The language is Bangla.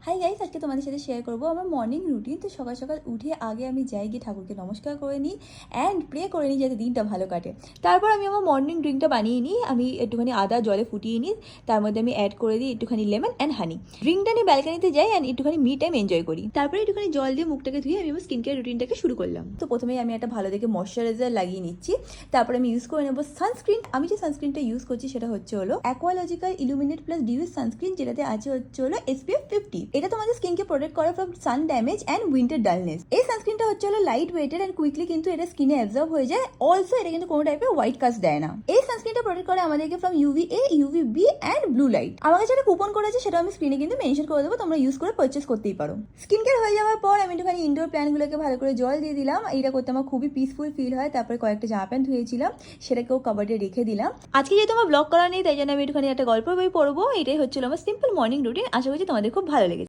হাই গাইস, আজকে তোমাদের সাথে শেয়ার করবো আমার মর্নিং রুটিন। তো সকাল সকাল উঠে আগে আমি যাই গিয়ে ঠাকুরকে নমস্কার করে নিই অ্যান্ড প্রে করে নিই যাতে দিনটা ভালো কাটে। তারপর আমি আমার মর্নিং ড্রিঙ্কটা বানিয়ে নিই। আমি একটুখানি আদা জলে ফুটিয়ে নিই, তার মধ্যে আমি অ্যাড করে দিই একটুখানি লেমন অ্যান্ড হানি। ড্রিঙ্কটা নিয়ে ব্যালকানিতে যাই অ্যান্ড একটুখানি মি টাইম এনজয় করি। তারপরে একটুখানি জল দিয়ে মুখটাকে ধুয়ে আমি আমার স্কিন কেয়ার রুটিনটাকে শুরু করলাম। তো প্রথমেই আমি একটা ভালো দেখে ময়শ্চারাইজার লাগিয়ে নিচ্ছি। তারপরে আমি ইউজ করে নেবো সানস্ক্রিন। আমি যে সানস্ক্রিনটা ইউজ করছি সেটা হচ্ছে হলো অ্যাকোয়ালজিক্যাল ইলুমিনেট প্লাস ডিউস সানস্ক্রিন, যেটাতে আছে হচ্ছে হলো SPF 50। এটা তোমাদের স্কিনকে প্রোটেক্ট করে from sun damage and winter dullness. এই সানস্ক্রিনটা হচ্ছে হলো লাইট ওয়েটেড অ্যান্ড কুইকলি কিন্তু এটা স্কিনে অ্যাবজর্ব হয়ে যায়। অলসো এটা কিন্তু কোনো টাইপের হোয়াইট কাস্ট দেয় না। এই সানস্ক্রিনটা প্রোটেক্ট করে আমাদেরকে from UVA, UVB and blue light. আমার কাছে একটা কুপন কোড আছে, সেটা আমি স্ক্রিনে কিন্তু মেনশন করে দেবো, তোমরা ইউজ করে পারচেস করতেই পারো। স্কিন কেয়ার হয়ে যাওয়ার পর আমি একটুখানি ইনডোর প্ল্যান্টগুলোকে ভালো করে জল দিয়ে দিলাম। এটা করতে আমার খুবই পিসফুল ফিল হয়। তারপরে কয়েকটা জামা প্যান্ট ধুয়েছিলাম, সেটাকেও কাবার্ডে রেখে দিলাম। আজকে যেহেতু আমার ব্লগ করা নেই, তাই জন্য আমি একটুখানি একটা গল্পের বই পড়বো। এটাই হচ্ছিল আমার সিম্পল মর্নিং রুটিন। আশা করছি তোমাদের খুব ভালো লেগেছে।